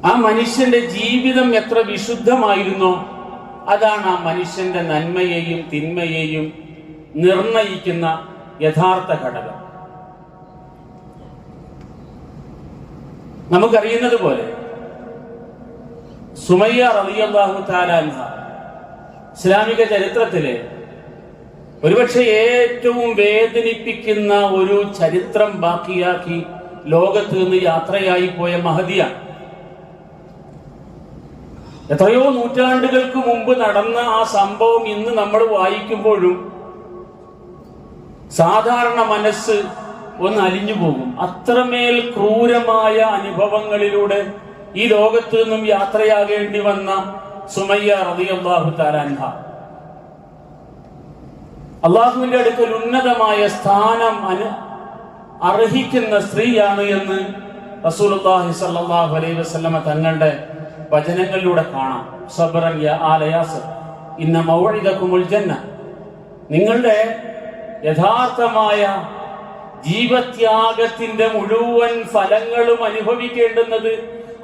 ആ മനുഷ്യന്റെ ജീവിതം എത്ര വിശുദ്ധമായിരുന്നോ അതാണ് ആ മനുഷ്യന്റെ നന്മയെയും തിന്മയെയും നിർണയിക്കുന്ന യഥാർത്ഥ ഘടകം. നമുക്കറിയുന്നത് പോലെ സുമയ്യ റളിയല്ലാഹു തആല അൻഹ ഇസ്ലാമിക ചരിത്രത്തിലെ ഒരുപക്ഷെ ഏറ്റവും വേദനിപ്പിക്കുന്ന ഒരു ചരിത്രം ബാക്കിയാക്കി ലോകത്ത് നിന്ന് യാത്രയായി പോയ മഹദിയാണ്. എത്രയോ നൂറ്റാണ്ടുകൾക്ക് മുമ്പ് നടന്ന ആ സംഭവം ഇന്ന് നമ്മൾ വായിക്കുമ്പോഴും സാധാരണ മനസ്സ് ഒന്ന് അലിഞ്ഞു പോകും. അത്രമേൽ ക്രൂരമായ അനുഭവങ്ങളിലൂടെ ഈ ലോകത്ത് നിന്നും യാത്രയാകേണ്ടി വന്ന സുമയ്യ റളിയല്ലാഹു തആല അൻഹ അള്ളാഹുവിന്റെ അടുക്കൽ ഉന്നതമായ സ്ഥാനം അർഹിക്കുന്ന സ്ത്രീയാണ് എന്ന് റസൂലുള്ളാഹി സ്വല്ലല്ലാഹു അലൈഹി വസല്ലമ തങ്ങളുടെ വചനങ്ങളിലൂടെ കാണാം. സബ്റൻ യാ ആല യാസിർ ഇന്ന മൗഇദകുമുൽ ജന്ന, നിങ്ങളുടെ യഥാർത്ഥമായ ജീവത്യാഗത്തിന്റെ മുഴുവൻ ഫലങ്ങളും അനുഭവിക്കേണ്ടുന്നത്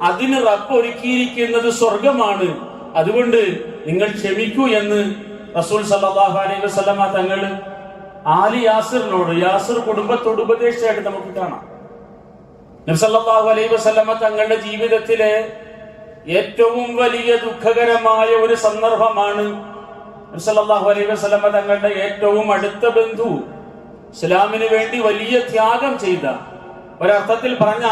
അതിന് റബ്ബ് ഒരുക്കിയിരിക്കുന്നത് സ്വർഗമാണ്. അതുകൊണ്ട് നിങ്ങൾ ക്ഷമിക്കൂ എന്ന് റസൂൽ സല്ലല്ലാഹു അലൈഹി വസല്ലമ തങ്ങൾ ആലി യാസിറിനോട്, യാസിർ കുടുംബത്തോട് ഉപദേശിച്ചായിട്ട് നമുക്ക് കാണാം. നബി സല്ലല്ലാഹു അലൈഹി വസല്ലമ തങ്ങളുടെ ജീവിതത്തിലെ ഏറ്റവും വലിയ ദുഃഖകരമായ ഒരു സന്ദർഭമാണ് നബി സല്ലല്ലാഹു അലൈഹി വസല്ലമ തങ്ങളുടെ ഏറ്റവും അടുത്ത ബന്ധു, ഇസ്ലാമിന് വേണ്ടി വലിയ ത്യാഗം ചെയ്ത, ഒരർത്ഥത്തിൽ പറഞ്ഞ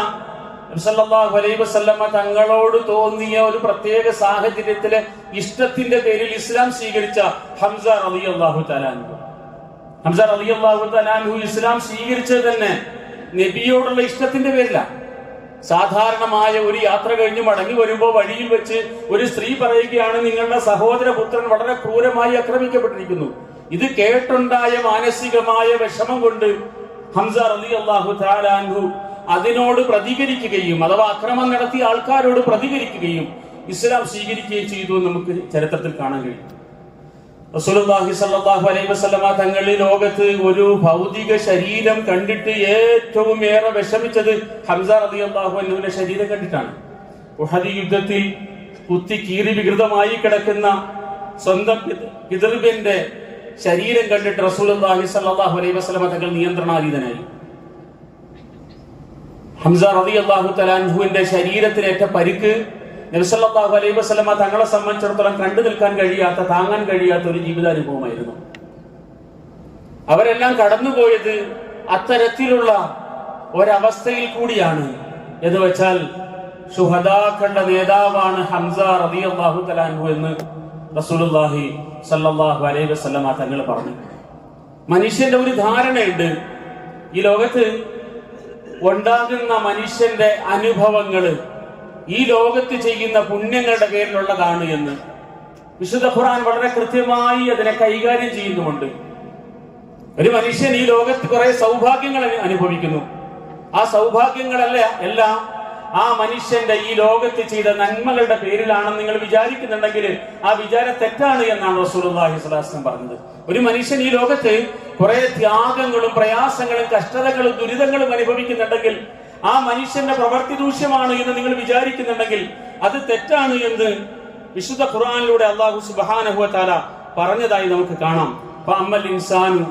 നബി സല്ലല്ലാഹു അലൈഹി വസല്ലമ തങ്ങളോട് തോന്നിയ ഒരു പ്രത്യേക സാഹചര്യത്തിലെ ഇഷ്ടത്തിന്റെ പേരിൽ ഇസ്ലാം സ്വീകരിച്ച ഹംസ റളിയല്ലാഹു തആല അൻഹു. ഹംസ റളിയല്ലാഹു തആല അൻഹു ഇസ്ലാം സ്വീകരിച്ചത് തന്നെ നബിയോടുള്ള ഇഷ്ടത്തിന്റെ പേരിലാണ്. സാധാരണമായ ഒരു യാത്ര കഴിഞ്ഞ് മടങ്ങി വരുമ്പോൾ വഴിയിൽ വെച്ച് ഒരു സ്ത്രീ പറയുകയാണ്, നിങ്ങളുടെ സഹോദരപുത്രൻ വളരെ ക്രൂരമായി ആക്രമിക്കപ്പെട്ടിരിക്കുന്നു. ഇത് കേട്ടുണ്ടായ മാനസികമായ വിഷമം കൊണ്ട് ഹംസ റളിയല്ലാഹു തആല അൻഹു അതിനോട് പ്രതികരിക്കുകയും അഥവാ അക്രമം നടത്തിയ ആൾക്കാരോട് പ്രതികരിക്കുകയും ഇസ്ലാം സ്വീകരിക്കുകയും ചെയ്തു നമുക്ക് ചരിത്രത്തിൽ കാണാൻ കഴിയും. റസൂലുള്ളാഹി സ്വല്ലല്ലാഹു അലൈഹി വസല്ലമ തങ്ങൾ ലോകത്ത് ഒരു ഭൗതിക ശരീരം കണ്ടിട്ട് ഏറ്റവും ഏറെ വിഷമിച്ചത് ഹംസ റളിയല്ലാഹു അൻഹുവിന്റെ ശരീരം കണ്ടിട്ടാണ്. ഉഹദ് യുദ്ധത്തിൽ കുത്തി കീറി വികൃതമായി കിടക്കുന്ന സ്വന്തം പിതൃവിന്റെ ശരീരം കണ്ടിട്ട് റസൂലുള്ളാഹി സ്വല്ലല്ലാഹു അലൈഹി വസല്ലമ തങ്ങൾ നിയന്ത്രണാതീതനായി. ഹംസ റളിയല്ലാഹു തആല അൻഹുവിന്റെ ശരീരത്തിനേറ്റ പരിക്ക് നബി സല്ലല്ലാഹു അലൈഹി വസല്ലമ തങ്ങളെ സംബന്ധിച്ചിടത്തോളം കണ്ടു നിൽക്കാൻ കഴിയാത്ത, താങ്ങാൻ കഴിയാത്ത ഒരു ജീവിതാനുഭവമായിരുന്നു. അവരെല്ലാം കടന്നുപോയത് അത്തരത്തിലുള്ള ഒരവസ്ഥയിൽ കൂടിയാണ്. എന്ന് വെച്ചാൽ ശുഹദാക്കളുടെ നേതാവാണ് ഹംസ റളിയല്ലാഹു തആല അൻഹു എന്ന് റസൂലുള്ളാഹി സ്വല്ലല്ലാഹു അലൈഹി വസല്ലമ തങ്ങൾ പറഞ്ഞു. മനുഷ്യന്റെ ഒരു ധാരണയുണ്ട്, ഈ ലോകത്ത് ഉണ്ടാകുന്ന മനുഷ്യന്റെ അനുഭവങ്ങള് ഈ ലോകത്ത് ചെയ്യുന്ന പുണ്യങ്ങളുടെ പേരിലുള്ളതാണ് എന്ന് വിശുദ്ധ ഖുർആൻ വളരെ കൃത്യമായി അതിനെ കൈകാര്യം ചെയ്യുന്നുമുണ്ട്. ഒരു മനുഷ്യൻ ഈ ലോകത്ത് കുറെ സൗഭാഗ്യങ്ങൾ അനുഭവിക്കുന്നു. ആ സൗഭാഗ്യങ്ങളെല്ലാം ആ മനുഷ്യന്റെ ഈ ലോകത്ത് ചെയ്ത നന്മകളുടെ പേരിലാണെന്ന് നിങ്ങൾ വിചാരിക്കുന്നുണ്ടെങ്കിൽ ആ വിചാരം തെറ്റാണ് എന്നാണ് റസൂലുള്ളാഹി സ്വല്ലല്ലാഹു അലൈഹി വസല്ലം പറഞ്ഞത്. ഒരു മനുഷ്യൻ ഈ ലോകത്ത് കുറെ ത്യാഗങ്ങളും പ്രയാസങ്ങളും കഷ്ടതകളും ദുരിതങ്ങളും അനുഭവിക്കുന്നുണ്ടെങ്കിൽ ആ മനുഷ്യന്റെ പ്രവൃത്തി ദൂഷ്യമാണ് എന്ന് നിങ്ങൾ വിചാരിക്കുന്നുണ്ടെങ്കിൽ അത് തെറ്റാണ് എന്ന് വിശുദ്ധ ഖുർആനിലൂടെ അല്ലാഹു സുബ്ഹാനഹു വ തആല പറഞ്ഞതായി നമുക്ക് കാണാം. ഫഅമ്മൽ ഇൻസാനു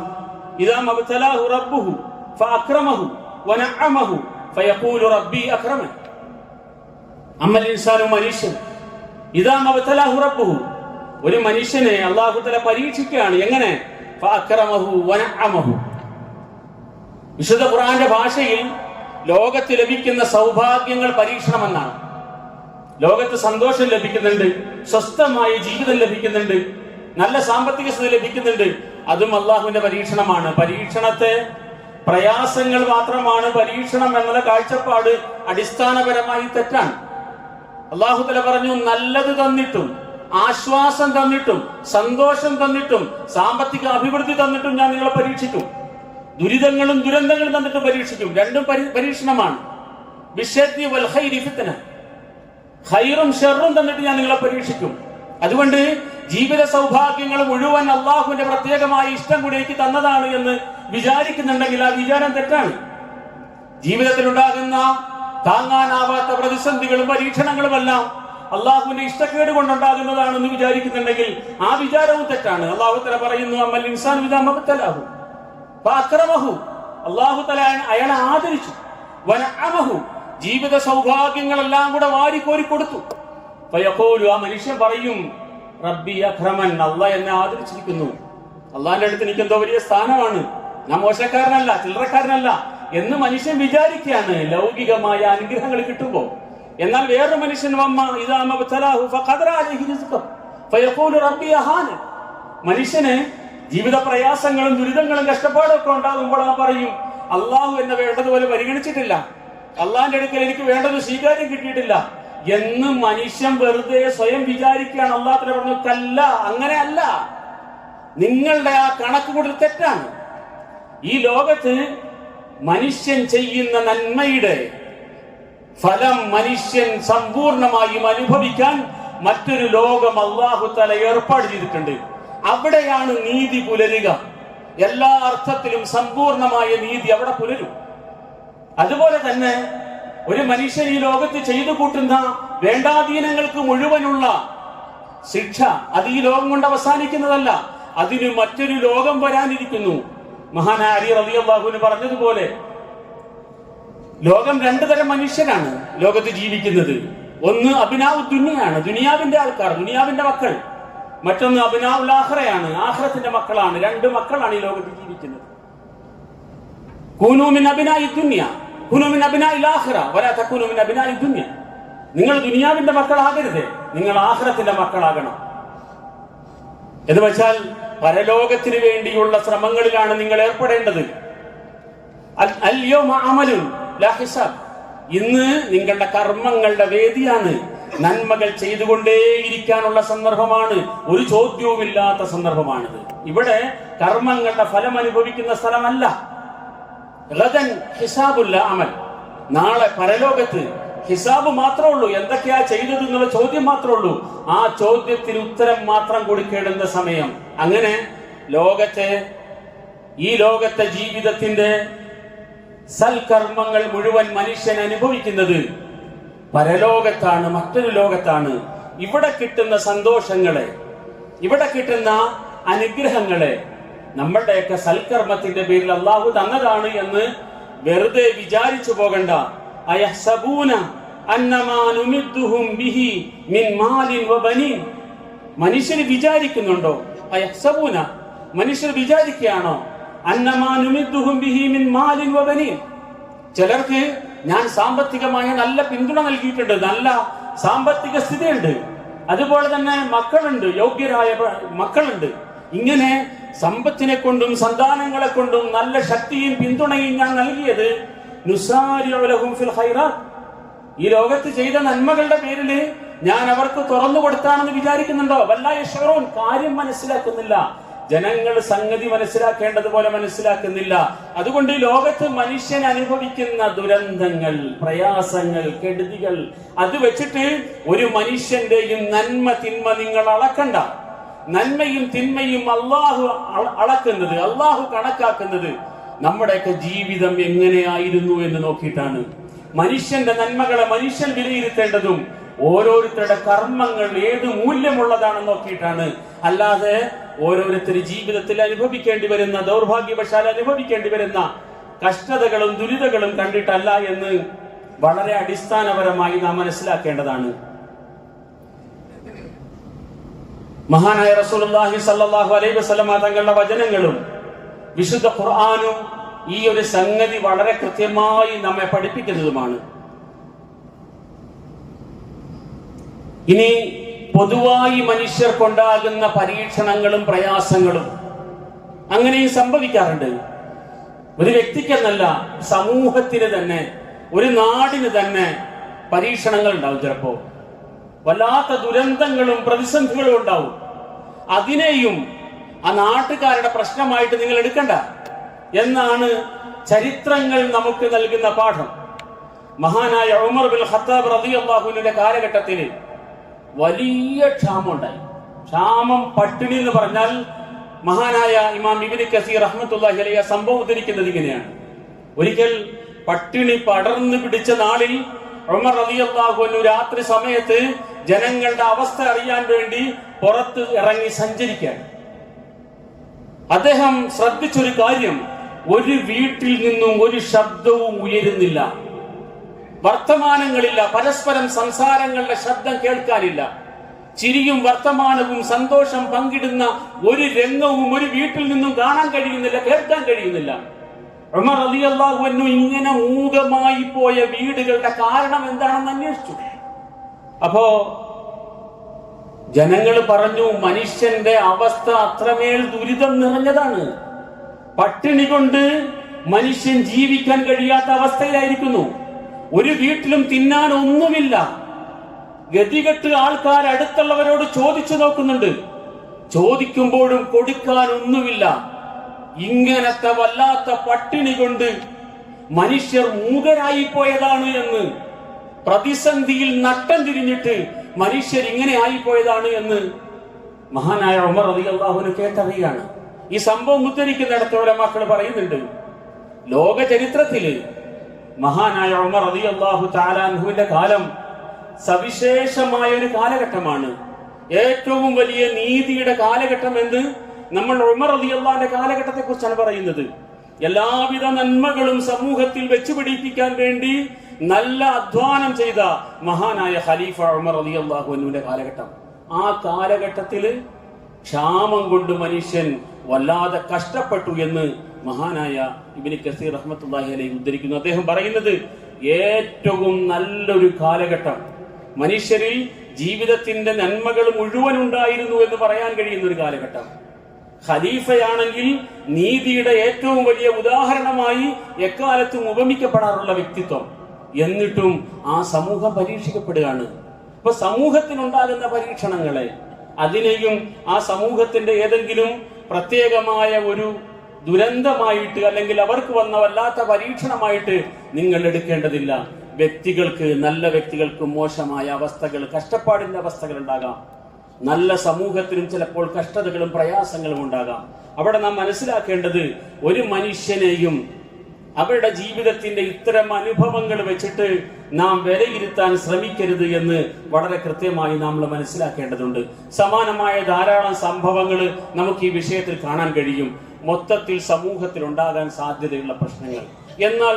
ഇദാ മബ്തലാഹു റബ്ബുഹു ഫഅക്രമഹു വനഅമഹു ഫയഖൂലു റബ്ബി അക്രമൻ. അമ്മൽ ഇൻസാനു, മനുഷ്യൻ, ഇദാ മബ്തലാഹു റബ്ബുഹു, ഒരു മനുഷ്യനെ അല്ലാഹു തആല പരീക്ഷിക്കുകയാണ്. എങ്ങനെ? ഫഅക്രമഹു വനഅമഹു. വിശുദ്ധ ഖുർആന്റെ ഭാഷയിൽ ലോകത്ത് ലഭിക്കുന്ന സൗഭാഗ്യങ്ങൾ പരീക്ഷണമെന്നാണ്. ലോകത്ത് സന്തോഷം ലഭിക്കുന്നുണ്ട്, സ്വസ്ഥമായ ജീവിതം ലഭിക്കുന്നുണ്ട്, നല്ല സാമ്പത്തിക സ്ഥിതി ലഭിക്കുന്നുണ്ട്, അതും അള്ളാഹുവിന്റെ പരീക്ഷണമാണ്. പരീക്ഷണത്തെ പ്രയാസങ്ങൾ മാത്രമാണ് പരീക്ഷണം എന്നുള്ള കാഴ്ചപ്പാട് അടിസ്ഥാനപരമായി തെറ്റാണ്. അള്ളാഹു തആല പറഞ്ഞു, നല്ലത് തന്നിട്ടും ആശ്വാസം തന്നിട്ടും സന്തോഷം തന്നിട്ടും സാമ്പത്തിക അഭിവൃദ്ധി തന്നിട്ടും ഞാൻ നിങ്ങളെ പരീക്ഷിക്കും. ദുരിതങ്ങളും ദുരന്തങ്ങളും തന്നിട്ട് പരീക്ഷിക്കും. രണ്ടും പരീക്ഷണമാണ്. ഖൈറും ഷർറും തന്നിട്ട് ഞാൻ നിങ്ങളെ പരീക്ഷിക്കും. അതുകൊണ്ട് ജീവിത സൗഭാഗ്യങ്ങൾ മുഴുവൻ അള്ളാഹുവിന്റെ പ്രത്യേകമായ ഇഷ്ടം കൂടി എനിക്ക് തന്നതാണ് എന്ന് വിചാരിക്കുന്നുണ്ടെങ്കിൽ ആ വിചാരം തെറ്റാണ്. ജീവിതത്തിൽ ഉണ്ടാകുന്ന താങ്ങാനാവാത്ത പ്രതിസന്ധികളും പരീക്ഷണങ്ങളുമെല്ലാം അള്ളാഹുവിന്റെ ഇഷ്ടക്കേട് കൊണ്ടുണ്ടാകുന്നതാണെന്ന് വിചാരിക്കുന്നുണ്ടെങ്കിൽ ആ വിചാരവും തെറ്റാണ്. അള്ളാഹു തആല പറയുന്നു, അമ്മൽ ഇൻസാനു ഇദാ മബ്തലഹു ഫഅക്രമഹു, അള്ളാഹു തആല അയാളെ ആദരിച്ചു, വനഅമഹു, ജീവിത സൗഭാഗ്യങ്ങളെല്ലാം കൂടെ വാരിക്കോരി കൊടുത്തു. ഫയഖൂലു, ആ മനുഷ്യൻ പറയും, റബ്ബി അക്രമൻ, അള്ളാഹ് എന്നെ ആദരിച്ചിരിക്കുന്നു, അള്ളാഹിന്റെ അടുത്ത് എനിക്ക് എന്തോ വലിയ സ്ഥാനമാണ്, ഞാൻ മോശക്കാരനല്ല, ചില്ലറക്കാരനല്ല എന്ന് മനുഷ്യൻ വിചാരിക്കുകയാണ് ലൗകികമായ അനുഗ്രഹങ്ങൾ കിട്ടുമ്പോ. എന്നാൽ വേറൊരു മനുഷ്യൻ മനുഷ്യന് ജീവിത പ്രയാസങ്ങളും ദുരിതങ്ങളും കഷ്ടപ്പാടും ഒക്കെ ഉണ്ടാകുമ്പോൾ ആ പറയും, അള്ളാഹു എന്നെ വേണ്ടതുപോലെ പരിഗണിച്ചിട്ടില്ല, അള്ളാഹിന്റെ അടുക്കൽ എനിക്ക് വേണ്ടത് സ്വീകാര്യം കിട്ടിയിട്ടില്ല എന്ന് മനുഷ്യൻ വെറുതെ സ്വയം വിചാരിക്കുകയാണ്. അള്ളാഹു പറഞ്ഞു, കല്ല, അങ്ങനെയല്ല, നിങ്ങളുടെ ആ കണക്ക് കൂടി തെറ്റാണ്. ഈ ലോകത്ത് മനുഷ്യൻ ചെയ്യുന്ന നന്മയുടെ ഫലം മനുഷ്യൻ സമ്പൂർണമായും അനുഭവിക്കാൻ മറ്റൊരു ലോകം അല്ലാഹു തആല ഏർപ്പാട് ചെയ്തിട്ടുണ്ട്. അവിടെയാണ് നീതി പുലരുക. എല്ലാ അർത്ഥത്തിലും സമ്പൂർണമായ നീതി അവിടെ പുലരും. അതുപോലെ തന്നെ ഒരു മനുഷ്യൻ ഈ ലോകത്ത് ചെയ്തു കൂട്ടുന്ന വേണ്ടാധീനങ്ങൾക്ക് മുഴുവനുള്ള ശിക്ഷ അത് ഈ ലോകം കൊണ്ട് അവസാനിക്കുന്നതല്ല, അതിന് മറ്റൊരു ലോകം വരാനിരിക്കുന്നു. മഹാനായ അലി റളിയല്ലാഹു അൻഹു പറഞ്ഞതുപോലെ ലോകം രണ്ടു തരം മനുഷ്യരാണ് ലോകത്ത് ജീവിക്കുന്നത്. ഒന്ന് അബ്നാഉ ദുനിയാണ്, ദുനിയാവിന്റെ ആൾക്കാർ, ദുനിയാവിന്റെ മക്കൾ. മറ്റൊന്ന് അബ്നാഉൽ ആഖിറയാണ്, ആഖിറത്തിന്റെ മക്കളാണ്. രണ്ട് മക്കളാണ് ഈ ലോകത്ത് ജീവിക്കുന്നത്. കൂനൂ മിൻ അബ്നാഇ ദുനിയ, കൂനൂ മിൻ അബ്നാഇൽ ആഖിറ വലാ തകൂനൂ മിൻ അബ്നാഇ ദുനിയ. നിങ്ങൾ ദുനിയാവിന്റെ മക്കളാകരുത്, നിങ്ങൾ ആഖിറത്തിന്റെ മക്കളാകണം. എന്ന് വെച്ചാൽ പരലോകത്തിന് വേണ്ടിയുള്ള ശ്രമങ്ങളിലാണ് നിങ്ങൾ ഏർപ്പെടേണ്ടത്. അൽയൗമ അമലുൻ ലാ ഹിസാബ്, ഇന്ന് നിങ്ങളുടെ കർമ്മങ്ങളുടെ വേദിയാണ്. നന്മകൾ ചെയ്തുകൊണ്ടേയിരിക്കാനുള്ള സന്ദർഭമാണ്, ഒരു ചോദ്യവുമില്ലാത്ത സന്ദർഭമാണിത്. ഇവിടെ കർമ്മങ്ങളുടെ ഫലം അനുഭവിക്കുന്ന സ്ഥലമല്ല. ഗദൻ ഹിസാബുല്ല അമൽ, നാളെ പരലോകത്ത് ഹിസാബ് മാത്രമേ ഉള്ളൂ. എന്തൊക്കെയാ ചെയ്തത് എന്നുള്ള ചോദ്യം മാത്രമേ ഉള്ളൂ. ആ ചോദ്യത്തിന് ഉത്തരം മാത്രം കൊടുക്കേണ്ടുന്ന സമയം. അങ്ങനെ ഈ ലോകത്തെ ജീവിതത്തിന്റെ സൽക്കർമ്മങ്ങൾ മുഴുവൻ മനുഷ്യൻ അനുഭവിക്കുന്നത് പരലോകത്താണ്, മറ്റൊരു ലോകത്താണ്. ഇവിടെ കിട്ടുന്ന സന്തോഷങ്ങളെ, ഇവിടെ കിട്ടുന്ന അനുഗ്രഹങ്ങളെ നമ്മളുടെയൊക്കെ സൽക്കർമ്മത്തിന്റെ പേരിൽ അള്ളാഹു തന്നതാണ് എന്ന് വെറുതെ വിചാരിച്ചു പോകണ്ട. അയഹ്സബൂന അന്നമാ നുമിദ്ദുഹും ബിഹി മിൻ മാലിൻ വബനീൻ, മനുഷ്യർ വിചാരിക്കുന്നുണ്ടോ? അയഹ്സബൂന, മനുഷ്യർ വിചാരിക്കുകയാണോ? അന്നമാ നുമിദ്ദുഹും ബിഹി മിൻ മാലിൻ വബനീൻ, ചിലർക്ക് ഞാൻ സാമ്പത്തികമായ നല്ല പിന്തുണ നൽകിയിട്ടുണ്ട്, നല്ല സാമ്പത്തിക സ്ഥിതിയുണ്ട്, അതുപോലെ തന്നെ മക്കളുണ്ട്, യോഗ്യരായ മക്കളുണ്ട്. ഇങ്ങനെ സമ്പത്തിനെ കൊണ്ടും സന്താനങ്ങളെ കൊണ്ടും നല്ല ശക്തിയും പിന്തുണയും ഞാൻ നൽകിയത് നുസാരിഉ ലഹും ഫിൽ ഖൈറാത്ത്, ഈ ലോകത്ത് ചെയ്ത നന്മകളുടെ പേരിൽ ഞാൻ അവർക്ക് തുറന്നു കൊടുത്താണെന്ന് വിചാരിക്കുന്നുണ്ടോ? വല്ലാ യശ്ഉറൂൻ, കാര്യം മനസ്സിലാക്കുന്നില്ല. ജനങ്ങൾ സംഗതി മനസ്സിലാക്കേണ്ടതുപോലെ മനസ്സിലാക്കുന്നില്ല. അതുകൊണ്ട് ഈ ലോകത്ത് മനുഷ്യൻ അനുഭവിക്കുന്ന ദുരന്തങ്ങൾ, പ്രയാസങ്ങൾ, കെടുതികൾ, അത് വെച്ചിട്ട് ഒരു മനുഷ്യന്റെയും നന്മ തിന്മ നിങ്ങൾ അളക്കണ്ട. നന്മയും തിന്മയും അള്ളാഹു അളക്കുന്നത്, അള്ളാഹു കണക്കാക്കുന്നത് നമ്മുടെയൊക്കെ ജീവിതം എങ്ങനെയായിരുന്നു എന്ന് നോക്കിയിട്ടാണ്. മനുഷ്യന്റെ നന്മകളെ മനുഷ്യൻ വിലയിരുത്തേണ്ടതും ഓരോരുത്തരുടെ കർമ്മങ്ങൾ ഏത് മൂല്യമുള്ളതാണെന്ന് നോക്കിയിട്ടാണ്. അല്ലാതെ ഓരോരുത്തരുടെ ജീവിതത്തിൽ അനുഭവിക്കേണ്ടി വരുന്ന, ദൗർഭാഗ്യവശാൽ അനുഭവിക്കേണ്ടി വരുന്ന കഷ്ടതകളും ദുരിതങ്ങളും കണ്ടിട്ടല്ല എന്ന് വളരെ അടിസ്ഥാനപരമായി നാം മനസ്സിലാക്കേണ്ടതാണ്. മഹാനായ റസൂലുള്ളാഹി സ്വല്ലല്ലാഹു അലൈഹി വസല്ലമ തങ്ങളുടെ വചനങ്ങളും വിശുദ്ധ ഖുർആനും ഈ ഒരു സംഗതി വളരെ കൃത്യമായി നമ്മെ പഠിപ്പിക്കുന്നതുമാണ്. ഇനി പൊതുവായി മനുഷ്യർക്കുണ്ടാകുന്ന പരീക്ഷണങ്ങളും പ്രയാസങ്ങളും അങ്ങനെയും സംഭവിക്കാറുണ്ട്. ഒരു വ്യക്തിക്കെന്നല്ല, സമൂഹത്തിന് തന്നെ, ഒരു നാടിന് തന്നെ പരീക്ഷണങ്ങൾ ഉണ്ടാവും. ചിലപ്പോ വല്ലാത്ത ദുരന്തങ്ങളും പ്രതിസന്ധികളും ഉണ്ടാവും. അതിനെയും ആ നാട്ടുകാരുടെ പ്രശ്നമായിട്ട് നിങ്ങൾ എടുക്കണ്ട എന്നാണ് ചരിത്രങ്ങൾ നമുക്ക് നൽകുന്ന പാഠം. മഹാനായ ഉമർ ബിൻ ഖത്താബ് റളിയല്ലാഹു അൻഹുവിന്റെ കാലഘട്ടത്തിൽ വലിയ ക്ഷാമം ഉണ്ടായി. ക്ഷാമം, പട്ടിണി എന്ന് പറഞ്ഞാൽ മഹാനായ ഇമാം ഇബ്നു കസീർ റഹ്മത്തുള്ളാഹി അലൈഹി സംഭവം ഉദ്ധരിക്കുന്നത് ഇങ്ങനെയാണ്. ഒരിക്കൽ പട്ടിണി പടർന്നു പിടിച്ച നാളിൽ ഉമർ റളിയല്ലാഹു അൻഹു രാത്രി സമയത്ത് ജനങ്ങളുടെ അവസ്ഥ അറിയാൻ വേണ്ടി പുറത്ത് ഇറങ്ങി സഞ്ചരിക്കാൻ. അദ്ദേഹം ശ്രദ്ധിച്ചൊരു കാര്യം, ഒരു വീട്ടിൽ നിന്നും ഒരു ശബ്ദവും ഉയരുന്നില്ല, വർത്തമാനങ്ങളില്ല, പരസ്പരം സംസാരങ്ങളുടെ ശബ്ദം കേൾക്കാനില്ല, ചിരിയും വർത്തമാനവും സന്തോഷം പങ്കിടുന്ന ഒരു രംഗവും ഒരു വീട്ടിൽ നിന്നും കാണാൻ കഴിയുന്നില്ല, കേൾക്കാൻ കഴിയുന്നില്ല. ഉമർ റളിയല്ലാഹു അൻഹു ഇങ്ങനെ മൂകമായി പോയ വീടുകളുടെ കാരണം എന്താണെന്ന് അന്വേഷിച്ചു. അപ്പോ ജനങ്ങൾ പറഞ്ഞു, മനുഷ്യന്റെ അവസ്ഥ അത്രമേൽ ദുരിതം നിറഞ്ഞതാണ്. പട്ടിണി കൊണ്ട് മനുഷ്യൻ ജീവിക്കാൻ കഴിയാത്ത അവസ്ഥയിലായിരിക്കുന്നു. ഒരു വീട്ടിലും തിന്നാൻ ഒന്നുമില്ല. ഗതികെട്ട് ആൾക്കാർ അടുത്തുള്ളവരോട് ചോദിച്ചു നോക്കുന്നുണ്ട്, ചോദിക്കുമ്പോഴും കൊടുക്കാൻ ഒന്നുമില്ല. ഇങ്ങനത്തെ വല്ലാത്ത പട്ടിണി കൊണ്ട് മനുഷ്യർ മൂകരായി പോയതാണ് എന്ന്, പ്രതിസന്ധിയിൽ നട്ടം തിരിഞ്ഞിട്ട് മനുഷ്യർ ഇങ്ങനെ ആയിപ്പോയതാണ് എന്ന് മഹാനായ ഉമർ റളിയല്ലാഹു അൻഹു കേട്ടറിയാണ്. ഈ സംഭവം ഉദ്ധരിക്കുന്നിടത്തോടെ മക്കൾ പറയുന്നുണ്ട്, ലോക ചരിത്രത്തില് മഹാനായ ഉമർ റളിയല്ലാഹു തആല അൻഹുവിന്റെ കാലം സവിശേഷമായ ഒരു കാലഘട്ടമാണ്. ഏറ്റവും വലിയ നീതിയുടെ കാലഘട്ടം എന്ന് നമ്മൾ ഉമർ റളിയല്ലാഹുവിന്റെ കാലഘട്ടത്തെ കുറിച്ചാണ് പറയുന്നത്. എല്ലാവിധ നന്മകളും സമൂഹത്തിൽ വെച്ചുപിടിപ്പിക്കാൻ വേണ്ടി നല്ല അധ്വാനം ചെയ്ത മഹാനായ ഖലീഫ ഉമർ റളിയല്ലാഹു അൻഹുവിന്റെ കാലഘട്ടം. ആ കാലഘട്ടത്തില് ക്ഷാമം കൊണ്ട് മനുഷ്യൻ വല്ലാതെ കഷ്ടപ്പെട്ടു എന്ന് മഹാനായ ഇബ്നു കസീർ റഹ്മത്തുള്ളാഹി അലൈഹി ഉദ്ധരിക്കുന്നു. അദ്ദേഹം പറയുന്നത്, ഏറ്റവും നല്ലൊരു കാലഘട്ടം, മനുഷ്യരിൽ ജീവിതത്തിന്റെ നന്മകൾ മുഴുവൻ ഉണ്ടായിരുന്നു എന്ന് പറയാൻ കഴിയുന്ന ഒരു കാലഘട്ടം. ഖലീഫയാണെങ്കിൽ നീതിയുടെ ഏറ്റവും വലിയ ഉദാഹരണമായി എക്കാലത്തും ഉപമിക്കപ്പെടാറുള്ള വ്യക്തിത്വം. എന്നിട്ടും ആ സമൂഹം പരീക്ഷിക്കപ്പെടുകയാണ്. അപ്പൊ സമൂഹത്തിനുണ്ടാകുന്ന പരീക്ഷണങ്ങളെ, അതിനെയും ആ സമൂഹത്തിന്റെ ഏതെങ്കിലും പ്രത്യേകമായ ഒരു ദുരന്തമായിട്ട് അല്ലെങ്കിൽ അവർക്ക് വന്ന വല്ലാത്ത പരീക്ഷണമായിട്ട് നിങ്ങൾ എടുക്കേണ്ടതില്ല. വ്യക്തികൾക്ക്, നല്ല വ്യക്തികൾക്ക് മോശമായ അവസ്ഥകൾ, കഷ്ടപ്പാടിന്റെ അവസ്ഥകൾ ഉണ്ടാകാം. നല്ല സമൂഹത്തിനും ചിലപ്പോൾ കഷ്ടതകളും പ്രയാസങ്ങളും ഉണ്ടാകാം. അവിടെ നാം മനസ്സിലാക്കേണ്ടത്, ഒരു മനുഷ്യനെയും അവരുടെ ജീവിതത്തിന്റെ ഇത്തരം അനുഭവങ്ങൾ വെച്ചിട്ട് നാം വിലയിരുത്താൻ ശ്രമിക്കരുത് എന്ന് വളരെ കൃത്യമായി നമ്മൾ മനസ്സിലാക്കേണ്ടതുണ്ട്. സമാനമായ ധാരാളം സംഭവങ്ങൾ നമുക്ക് ഈ വിഷയത്തിൽ കാണാൻ കഴിയും. മൊത്തത്തിൽ സമൂഹത്തിൽ ഉണ്ടാകാൻ സാധ്യതയുള്ള പ്രശ്നങ്ങൾ. എന്നാൽ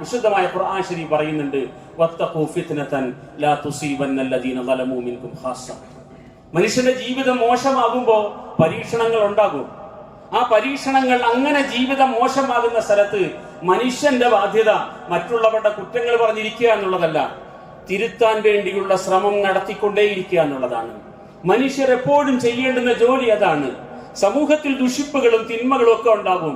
വിശുദ്ധമായ ഖുർആൻ ശരീഫ് പറയുന്നുണ്ട്, വത്തഖൂ ഫിത്നതൻ ലാ തുസീബന്നല്ലദീന ളലമൂ മിൻകും ഖാസ്സ. മനുഷ്യന്റെ ജീവിതം മോശമാകുമ്പോൾ പരീക്ഷണങ്ങൾ ഉണ്ടാകും. ആ പരീക്ഷണങ്ങൾ, അങ്ങനെ ജീവിതം മോശമാകുന്ന സ്ഥലത്ത് മനുഷ്യന്റെ ബാധ്യത മറ്റുള്ളവരുടെ കുറ്റങ്ങൾ പറഞ്ഞിരിക്കുക എന്നുള്ളതല്ല, തിരുത്താൻ വേണ്ടിയുള്ള ശ്രമം നടത്തിക്കൊണ്ടേയിരിക്കുക എന്നുള്ളതാണ്. മനുഷ്യർ എപ്പോഴും ചെയ്യേണ്ടുന്ന ജോലി അതാണ്. സമൂഹത്തിൽ ദുഷിപ്പുകളും തിന്മകളും ഒക്കെ ഉണ്ടാകും.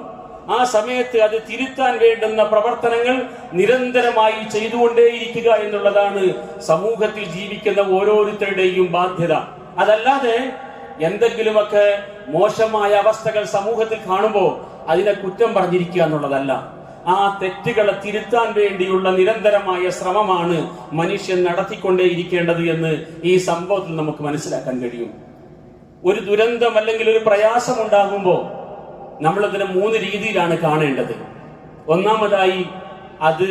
ആ സമയത്ത് അത് തിരുത്താൻ വേണ്ടുന്ന പ്രവർത്തനങ്ങൾ നിരന്തരമായി ചെയ്തുകൊണ്ടേയിരിക്കുക എന്നുള്ളതാണ് സമൂഹത്തിൽ ജീവിക്കുന്ന ഓരോരുത്തരുടെയും ബാധ്യത. അതല്ലാതെ എന്തെങ്കിലുമൊക്കെ മോശമായ അവസ്ഥകൾ സമൂഹത്തിൽ കാണുമ്പോൾ അതിനെ കുറ്റം പറഞ്ഞിരിക്കുക എന്നുള്ളതല്ല. ആ തെറ്റുകളെ തിരുത്താൻ വേണ്ടിയുള്ള നിരന്തരമായ ശ്രമമാണ് മനുഷ്യൻ നടത്തിക്കൊണ്ടേയിരിക്കേണ്ടത് എന്ന് ഈ സംഭവത്തിൽ നമുക്ക് മനസ്സിലാക്കാൻ കഴിയും. ഒരു ദുരന്തം അല്ലെങ്കിൽ ഒരു പ്രയാസം ഉണ്ടാകുമ്പോൾ നമ്മളതിനെ 3 രീതിയിലാണ് കാണേണ്ടത്. ഒന്നാമതായി, അത്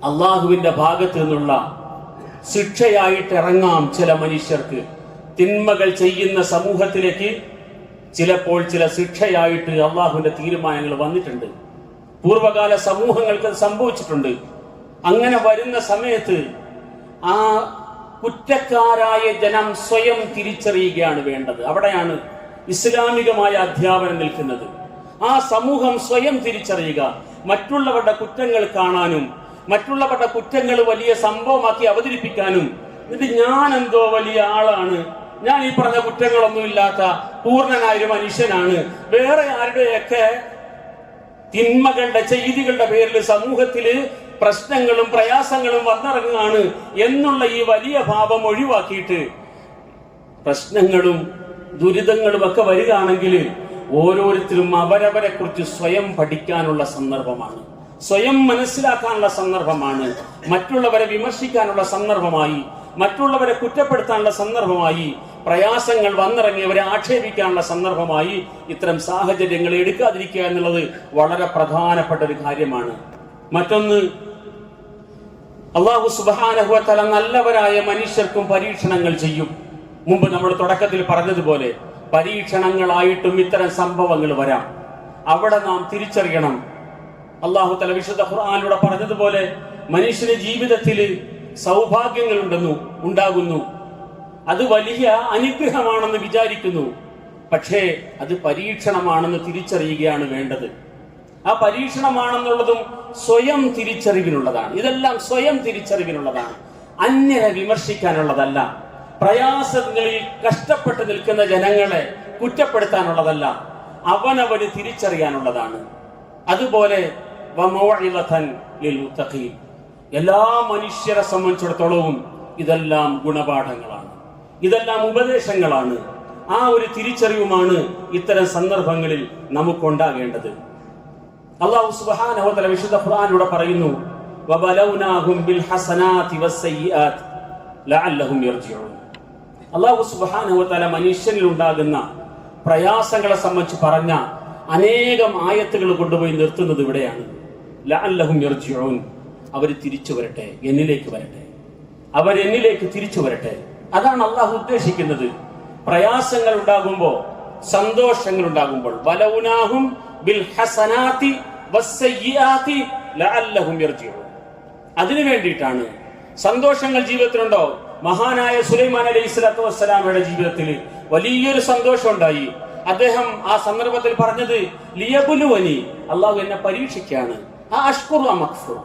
അള്ളാഹുവിന്റെ ഭാഗത്ത് നിന്നുള്ള ശിക്ഷയായിട്ട് ഇറങ്ങാം. ചില മനുഷ്യർക്ക് തിന്മകൾ ചെയ്യുന്ന സമൂഹത്തിലേക്ക് ചിലപ്പോൾ ചില ശിക്ഷയായിട്ട് അള്ളാഹുവിന്റെ തീരുമാനങ്ങൾ വന്നിട്ടുണ്ട്. പൂർവകാല സമൂഹങ്ങൾക്ക് സംഭവിച്ചിട്ടുണ്ട്. അങ്ങനെ വരുന്ന സമയത്ത് ആ കുറ്റക്കാരായ ജനം സ്വയം തിരിച്ചറിയുകയാണ് വേണ്ടത്. അവിടെയാണ് ഇസ്ലാമികമായ അധ്യാപനം നിൽക്കുന്നത്. ആ സമൂഹം സ്വയം തിരിച്ചറിയുക, മറ്റുള്ളവരുടെ കുറ്റങ്ങൾ കാണാനും മറ്റുള്ളവരുടെ കുറ്റങ്ങൾ വലിയ സംഭവമാക്കി അവതരിപ്പിക്കാനും, എന്നിട്ട് ഞാൻ എന്തോ വലിയ ആളാണ്, ഞാൻ ഈ പറഞ്ഞ കുറ്റങ്ങളൊന്നുമില്ലാത്ത പൂർണ്ണനായൊരു മനുഷ്യനാണ്, വേറെ ആരുടെയൊക്കെ തിന്മകളുടെ ചെയ്തികളുടെ പേരിൽ സമൂഹത്തില് പ്രശ്നങ്ങളും പ്രയാസങ്ങളും വന്നിറങ്ങുകയാണ് എന്നുള്ള ഈ വലിയ ഭാവം ഒഴിവാക്കിയിട്ട് പ്രശ്നങ്ങളും ദുരിതങ്ങളും ഒക്കെ വരികയാണെങ്കിൽ ഓരോരുത്തരും അവരവരെ കുറിച്ച് സ്വയം പഠിക്കാനുള്ള സന്ദർഭമാണ്, സ്വയം മനസ്സിലാക്കാനുള്ള സന്ദർഭമാണ്, മറ്റുള്ളവരെ വിമർശിക്കാനുള്ള സന്ദർഭമായി, മറ്റുള്ളവരെ കുറ്റപ്പെടുത്താനുള്ള സന്ദർഭമായി, പ്രയാസങ്ങൾ വന്നിറങ്ങിയവരെ ആക്ഷേപിക്കാനുള്ള സന്ദർഭമായി ഇത്തരം സാഹചര്യങ്ങൾ എടുക്കാതിരിക്കുക എന്നുള്ളത് വളരെ പ്രധാനപ്പെട്ട ഒരു കാര്യമാണ്. മറ്റൊന്ന്, അല്ലാഹു സുബ്ഹാനഹു വ തആല നല്ലവരായ മനുഷ്യർക്കും പരീക്ഷണങ്ങൾ ചെയ്യും. മുമ്പ് നമ്മൾ തുടക്കത്തിൽ പറഞ്ഞതുപോലെ പരീക്ഷണങ്ങളായിട്ടും ഇത്തരം സംഭവങ്ങൾ വരാം. അവിടെ നാം തിരിച്ചറിയണം. അല്ലാഹു തആല വിശുദ്ധ ഖുർആനിലൂടെ പറഞ്ഞതുപോലെ മനുഷ്യന്റെ ജീവിതത്തിൽ സൗഭാഗ്യങ്ങൾ ഉണ്ടാകുന്നു. അത് വലിയ അനുഗ്രഹമാണെന്ന് വിചാരിക്കുന്നു. പക്ഷേ അത് പരീക്ഷണമാണെന്ന് തിരിച്ചറിയുകയാണ് വേണ്ടത്. ആ പരീക്ഷണമാണെന്നുള്ളതും സ്വയം തിരിച്ചറിവിനുള്ളതാണ്. ഇതെല്ലാം സ്വയം തിരിച്ചറിവിനുള്ളതാണ്, അന്യനെ വിമർശിക്കാനുള്ളതല്ല. പ്രയാസങ്ങളിൽ കഷ്ടപ്പെട്ട് നിൽക്കുന്ന ജനങ്ങളെ കുറ്റപ്പെടുത്താനുള്ളതല്ല, അവനവന് തിരിച്ചറിയാനുള്ളതാണ്. അതുപോലെ എല്ലാ മനുഷ്യരെ സംബന്ധിച്ചിടത്തോളവും ഇതെല്ലാം ഗുണപാഠങ്ങളാണ്, ഇതെല്ലാം ഉപദേശങ്ങളാണ്. ആ ഒരു തിരിച്ചറിവുമാണ് ഇത്തരം സന്ദർഭങ്ങളിൽ നമുക്കുണ്ടാകേണ്ടത്. അല്ലാഹു സുബ്ഹാനഹു വ തആല വിശുദ്ധ ഖുർആനിലൂടെ പറയുന്നു, വബലൗനാഹും ബിൽ ഹസനാതി വസ്സയ്യിആത് ലഅല്ലഹും യർജിഊൻ. അല്ലാഹു സുബ്ഹാനഹു വ തആല മനുഷ്യനിൽ ഉണ്ടാകുന്ന പ്രയാസങ്ങളെ സംബന്ധിച്ച് പറഞ്ഞ അനേകം ആയത്തുകൾ കൊണ്ടുപോയി നിർത്തുന്നത് ഇവിടെയാണ്. ലഅല്ലഹും യർജിഊൻ, അവർ തിരിച്ചു വരട്ടെ, എന്നിലേക്ക് വരട്ടെ, അവരെന്നിലേക്ക് തിരിച്ചു വരട്ടെ. അതാണ് അല്ലാഹു ഉദ്ദേശിക്കുന്നത്. പ്രയാസങ്ങൾ ഉണ്ടാകുമ്പോൾ, സന്തോഷങ്ങൾ ഉണ്ടാകുമ്പോൾ, ബലൗനാഹും ബിൽ ഹസനാതി വസ്സയ്യിആതി ലഅല്ലഹും യർജിഊൻ, അതിനു വേണ്ടിയിട്ടാണ്. സന്തോഷങ്ങൾ ജീവിതത്തിലുണ്ടോ? മഹാനായ സുലൈമാൻ അലൈഹിസ്സലാത്തു വസ്സലാമയുടെ ജീവിതത്തിൽ വലിയൊരു സന്തോഷം ഉണ്ടായി. അദ്ദേഹം ആ സന്ദർഭത്തിൽ പറഞ്ഞത് ലിയബ്ലുവനി, അല്ലാഹു എന്നെ പരീക്ഷിക്കാണ്. അഷ്കുറു അം അക്ഫുർ,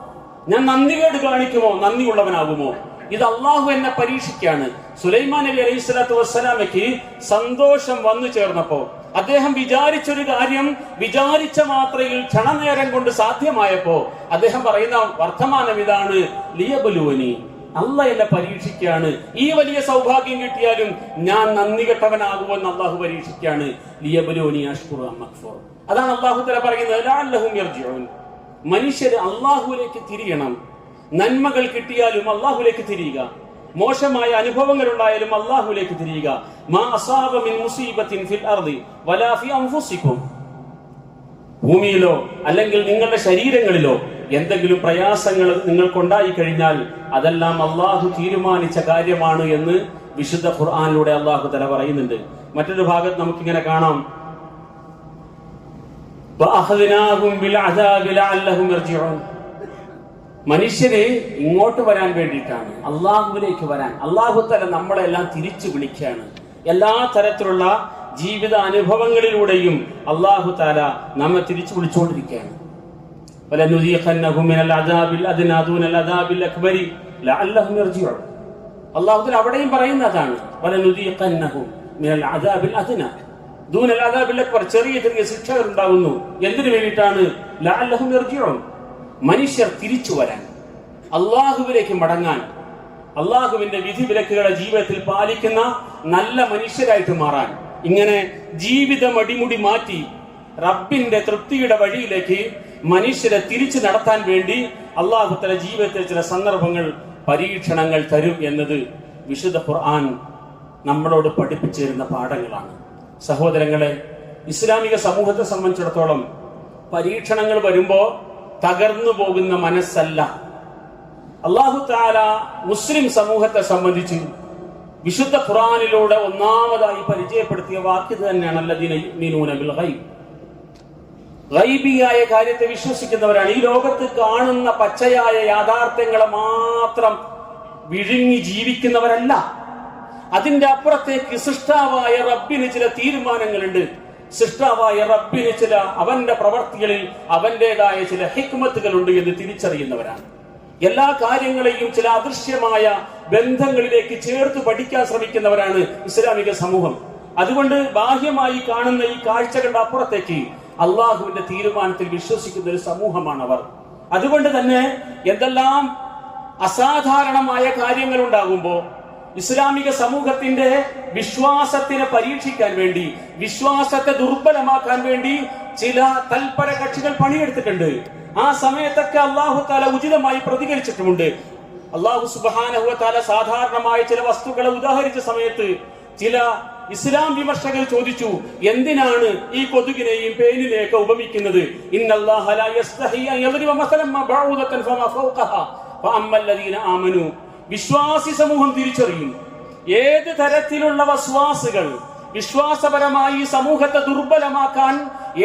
ഞാൻ നന്ദികേട് കാണിക്കുമോ, നന്ദിയുള്ളവനാകുമോ? ഇത് അള്ളാഹു എന്നെ പരീക്ഷിക്കാണ്. സുലൈമാൻ നബി അലൈഹിസ്സലാത്തു വസ്സലാമയ്ക്ക് സന്തോഷം വന്നു ചേർന്നപ്പോ അദ്ദേഹം വിചാരിച്ചൊരു കാര്യം വിചാരിച്ച മാത്രയിൽ ക്ഷണനേരം കൊണ്ട് സാധ്യമായപ്പോ അദ്ദേഹം പറയുന്ന വർത്തമാനം ഇതാണ്, ലിയബ്ലുവനി, അള്ളാഹ് എന്നെ പരീക്ഷിക്കാണ്. ഈ വലിയ സൗഭാഗ്യം കിട്ടിയാലും ഞാൻ നന്ദി കെട്ടവനാകുമെന്ന് അള്ളാഹു പരീക്ഷിക്കാണ്. ലിയബ്ലുവനി അഷ്കുറു അം അക്ഫുർ. അതാണ് അള്ളാഹു തആല പറയുന്നത്, ലഅല്ലഹും യർജിഊൻ. മനുഷ്യർ അള്ളാഹുവിലേക്ക് തിരിയണം. നന്മകൾ കിട്ടിയാലും അള്ളാഹുലേക്ക് തിരിയുക, മോശമായ അനുഭവങ്ങൾ ഉണ്ടായാലും അള്ളാഹുലേക്ക് തിരിയുക. മാ അസാബ മിൻ മുസീബത്തിൻ ഫിൽ അർദി വലാ ഫി അൻഫുസികും, ഭൂമിയിലോ അല്ലെങ്കിൽ നിങ്ങളുടെ ശരീരങ്ങളിലോ എന്തെങ്കിലും പ്രയാസങ്ങൾ നിങ്ങൾക്കുണ്ടായി കഴിഞ്ഞാൽ അതെല്ലാം അള്ളാഹു തീരുമാനിച്ച കാര്യമാണ് എന്ന് വിശുദ്ധ ഖുർആനിലൂടെ അള്ളാഹു തആല പറയുന്നുണ്ട്. മറ്റൊരു ഭാഗത്ത് നമുക്കിങ്ങനെ കാണാം, വഅഖദ്നാഹും ബിൽ അദാബി ലഅല്ലഹും യർജിഊൻ. മനുഷ്യരെ ഇങ്ങോട്ട് വരാൻ വേണ്ടിയിട്ടാണ്, അള്ളാഹുവിലേക്ക് വരാൻ. അള്ളാഹു തആല നമ്മളെല്ലാം തിരിച്ചു വിളിക്കുകയാണ്. എല്ലാ തരത്തിലുള്ള ജീവിത അനുഭവങ്ങളിലൂടെയും അള്ളാഹു തആല നമ്മെ തിരിച്ചു വിളിച്ചുകൊണ്ടിരിക്കുകയാണ്. വലനുദീഖന്നഹും മിനൽ അദാബിൽ അദ്നാ ദൂനൽ അദാബിൽ അക്ബരി ലഅല്ലഹും യർജിഊൻ. അള്ളാഹു തആല അവിടെയും പറയുന്നതാണ്, വലനുദീഖന്നഹും മിനൽ അദാബിൽ അദ്നാ ദൂനൽ അദാബിൽ അക്ബർ, ചെറിയ ചെറിയ ശിക്ഷകൾ ഉണ്ടാകുന്നു. എന്തിനു വേണ്ടിയിട്ടാണ്? ലഅല്ലഹും യർജിഊൻ, മനുഷ്യർ തിരിച്ചു വരാൻ, അള്ളാഹുവിലേക്ക് മടങ്ങാൻ, അള്ളാഹുവിന്റെ വിധി വിലക്കുകളെ ജീവിതത്തിൽ പാലിക്കുന്ന നല്ല മനുഷ്യരായിട്ട് മാറാൻ. ഇങ്ങനെ ജീവിതം അടിമുടി മാറ്റി റബ്ബിന്റെ തൃപ്തിയുടെ വഴിയിലേക്ക് മനുഷ്യരെ തിരിച്ചു നടത്താൻ വേണ്ടി അള്ളാഹു തആല ജീവിതത്തിൽ ചില സന്ദർഭങ്ങൾ, പരീക്ഷണങ്ങൾ തരും എന്നത് വിശുദ്ധ ഖുർആൻ നമ്മളോട് പഠിപ്പിച്ചിരുന്ന പാഠങ്ങളാണ്. സഹോദരങ്ങളെ, ഇസ്ലാമിക സമൂഹത്തെ സംബന്ധിച്ചിടത്തോളം പരീക്ഷണങ്ങൾ വരുമ്പോ തകർന്നു പോകുന്ന മനസ്സല്ല. അല്ലാഹു തആല മുസ്ലിം സമൂഹത്തെ സംബന്ധിച്ച് വിശുദ്ധ ഖുർആനിലൂടെ ഒന്നാമതായി പരിചയപ്പെടുത്തിയ വാക്ക് തന്നെയാണ് അല്ലദീന യുഅ്മിനൂന ബിൽ ഗൈബ്. ഗൈബിയായ കാര്യത്തെ വിശ്വസിക്കുന്നവരാണ്. ഈ ലോകത്ത് കാണുന്ന പച്ചയായ യാഥാർത്ഥ്യങ്ങളെ മാത്രം വിഴുങ്ങി ജീവിക്കുന്നവരല്ല. അതിന്റെ അപ്പുറത്തേക്ക് സൃഷ്ടാവായ റബ്ബിന് ചില തീരുമാനങ്ങളുണ്ട്. സൃഷ്ടാവായ റബ്ബിന് ചില അവന്റെ പ്രവർത്തികളിൽ അവന്റേതായ ചില ഹിക്മത്തുകളുണ്ട് എന്ന് തിരിച്ചറിയുന്നവരാണ്. എല്ലാ കാര്യങ്ങളെയും ചില അദൃശ്യമായ ബന്ധങ്ങളിലേക്ക് ചേർത്ത് പഠിക്കാൻ ശ്രമിക്കുന്നവരാണ് ഇസ്ലാമിക സമൂഹം. അതുകൊണ്ട് ബാഹ്യമായി കാണുന്ന ഈ കാഴ്ചകളുടെ അപ്പുറത്തേക്ക് അള്ളാഹുവിന്റെ തീരുമാനത്തിൽ വിശ്വസിക്കുന്ന ഒരു സമൂഹമാണ് അവർ. അതുകൊണ്ട് തന്നെ എന്തെല്ലാം അസാധാരണമായ കാര്യങ്ങൾ ഉണ്ടാകുമ്പോൾ ഇസ്ലാമിക സമൂഹത്തിന്റെ വിശ്വാസത്തിനെ പരീക്ഷിക്കാൻ വേണ്ടി, വിശ്വാസത്തെ ദുർബലമാക്കാൻ വേണ്ടി ചില തൽപര കക്ഷികൾ പണിയെടുത്തിട്ടുണ്ട്. ആ സമയത്തൊക്കെ അല്ലാഹു തആല ഉചിതമായി പ്രതികരിച്ചിട്ടുമുണ്ട്. അല്ലാഹു സുബ്ഹാനഹു വ തആല സാധാരണമായ ചില വസ്തുക്കളെ ഉദാഹരിച്ച സമയത്ത് ചില ഇസ്ലാം വിമർശകർ ചോദിച്ചു, എന്തിനാണ് ഈ കൊതുകിനെയും പേനിനെയൊക്കെ ഉപമിക്കുന്നത്? ഇന്നല്ലാഹ ലാ യസ്തഹി അൻ യദ്രിബ മസലൻ മാ ബഊദതൻ ഫമാ ഫൗഖഹ. ഫഅമ്മല്ലദീന ആമനു, വിശ്വാസി സമൂഹം തിരിച്ചറിയും ഏത് തരത്തിലുള്ള വസ്വാസുകൾ വിശ്വാസപരമായി സമൂഹത്തെ ദുർബലമാക്കാൻ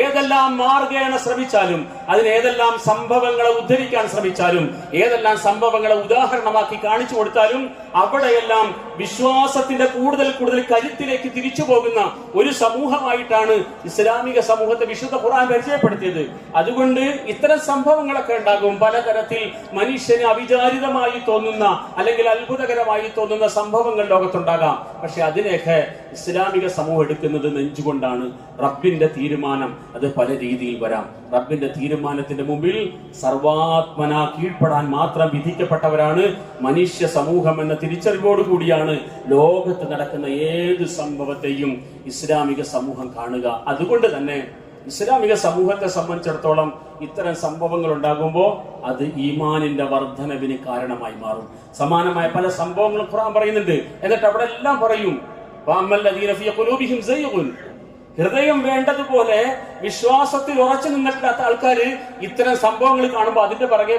ഏതെല്ലാം മാർഗേണ ശ്രമിച്ചാലും, അതിനേതെല്ലാം സംഭവങ്ങളെ ഉദ്ധരിക്കാൻ ശ്രമിച്ചാലും, ഏതെല്ലാം സംഭവങ്ങളെ ഉദാഹരണമാക്കി കാണിച്ചു കൊടുത്താലും അവിടെയെല്ലാം വിശ്വാസത്തിന്റെ കൂടുതൽ കരുത്തിലേക്ക് തിരിച്ചു പോകുന്ന ഒരു സമൂഹമായിട്ടാണ് ഇസ്ലാമിക സമൂഹത്തെ വിശുദ്ധ ഖുർആൻ പരിചയപ്പെടുത്തിയത്. അതുകൊണ്ട് ഇത്തരം സംഭവങ്ങളൊക്കെ ഉണ്ടാകും. പലതരത്തിൽ മനുഷ്യന് അവിചാരിതമായി തോന്നുന്ന അല്ലെങ്കിൽ അത്ഭുതകരമായി തോന്നുന്ന സംഭവങ്ങൾ ലോകത്തുണ്ടാകാം. പക്ഷെ അതിനെയൊക്കെ ഇസ്ലാമിക സമൂഹം എടുക്കുന്നത് നെഞ്ചുകൊണ്ടാണ്. റബ്ബിന്റെ തീരുമാനം അത് പല രീതിയിൽ വരാം. റബ്ബിന്റെ തീരുമാനത്തിന്റെ മുമ്പിൽ സർവാത്മന കീഴ്പ്പെടാൻ മാത്രം വിധിക്കപ്പെട്ടവരാണ് മനുഷ്യ സമൂഹം എന്ന തിരിച്ചറിവോടുകൂടിയാണ് ലോകത്ത് നടക്കുന്ന ഏത് സംഭവത്തെയും ഇസ്ലാമിക സമൂഹം കാണുക. അതുകൊണ്ട് തന്നെ ഇസ്ലാമിക സമൂഹത്തെ സംബന്ധിച്ചിടത്തോളം ഇത്തരം സംഭവങ്ങൾ ഉണ്ടാകുമ്പോൾ അത് ഈമാനിന്റെ വർധനവിന് കാരണമായി മാറും. സമാനമായ പല സംഭവങ്ങളും ഖുർആൻ പറയുന്നുണ്ട്. എന്നിട്ട് അവിടെ എല്ലാം പറയും, ഹൃദയം വേണ്ടതുപോലെ വിശ്വാസത്തിൽ ഉറച്ചു നിന്നിട്ടില്ലാത്ത ആൾക്കാര് ഇത്തരം സംഭവങ്ങൾ കാണുമ്പോൾ അതിന്റെ പിറകെ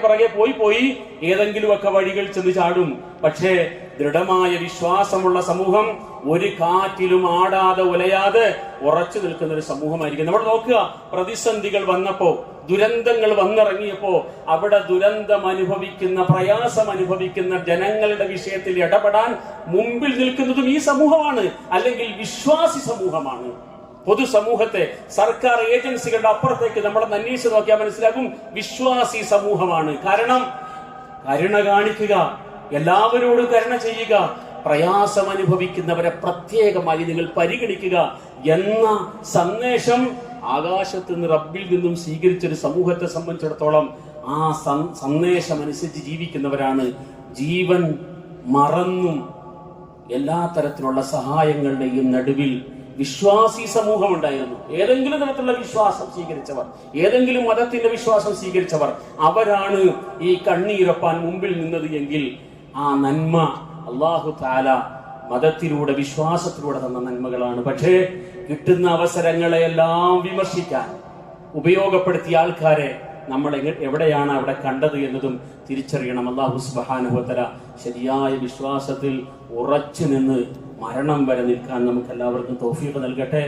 പോയി ഏതെങ്കിലുമൊക്കെ വഴികൾ ചെന്ന് ചാടും. പക്ഷേ ദൃഢമായ വിശ്വാസമുള്ള സമൂഹം ഒരു കാറ്റിലും ആടാതെ ഉലയാതെ ഉറച്ചു നിൽക്കുന്ന ഒരു സമൂഹമായിരിക്കും. നമ്മൾ നോക്കുക, പ്രതിസന്ധികൾ വന്നപ്പോ, ദുരന്തങ്ങൾ വന്നിറങ്ങിയപ്പോ അവിടെ ദുരന്തം അനുഭവിക്കുന്ന, പ്രയാസം അനുഭവിക്കുന്ന ജനങ്ങളുടെ വിഷയത്തിൽ ഇടപെടാൻ മുമ്പിൽ നിൽക്കുന്നതും ഈ സമൂഹമാണ്, അല്ലെങ്കിൽ വിശ്വാസി സമൂഹമാണ്. പൊതുസമൂഹത്തെ, സർക്കാർ ഏജൻസികളുടെ അപ്പുറത്തേക്ക് നമ്മളൊന്ന് അന്വേഷിച്ച് നോക്കിയാൽ മനസ്സിലാകും വിശ്വാസി സമൂഹമാണ്. കാരണം കരുണ കാണിക്കുക, എല്ലാവരോടും കരുണ ചെയ്യുക, പ്രയാസം അനുഭവിക്കുന്നവരെ പ്രത്യേകമായി നിങ്ങൾ പരിഗണിക്കുക എന്ന സന്ദേശം ആകാശത്ത് നിന്ന് റബ്ബിൽ നിന്നും സ്വീകരിച്ചൊരു സമൂഹത്തെ സംബന്ധിച്ചിടത്തോളം ആ സന്ദേശം അനുസരിച്ച് ജീവിക്കുന്നവരാണ്. ജീവൻ മറന്നും എല്ലാ തരത്തിലുള്ള സഹായങ്ങളുടെയും നടുവിൽ വിശ്വാസി സമൂഹം ഉണ്ടായിരുന്നു. ഏതെങ്കിലും തരത്തിലുള്ള വിശ്വാസം സ്വീകരിച്ചവർ, ഏതെങ്കിലും മതത്തിന്റെ വിശ്വാസം സ്വീകരിച്ചവർ, അവരാണ് ഈ കണ്ണീരൊപ്പാൻ മുമ്പിൽ നിന്നത് എങ്കിൽ ആ നന്മ അല്ലാഹു തആല മതത്തിലൂടെ, വിശ്വാസത്തിലൂടെ തന്ന നന്മകളാണ്. പക്ഷേ കിട്ടുന്ന അവസരങ്ങളെയെല്ലാം വിമർശിക്കാൻ ഉപയോഗപ്പെടുത്തിയ ആൾക്കാരെ നമ്മൾ എവിടെയാണ് അവിടെ കണ്ടത് എന്നതും തിരിച്ചറിയണം. അല്ലാഹു സുബ്ഹാനഹു വ തആല ശരിയായ വിശ്വാസത്തിൽ ഉറച്ചു നിന്ന് മരണം വരെ നിൽക്കാൻ നമുക്ക് എല്ലാവർക്കും തൗഫീഖ് നൽകട്ടെ.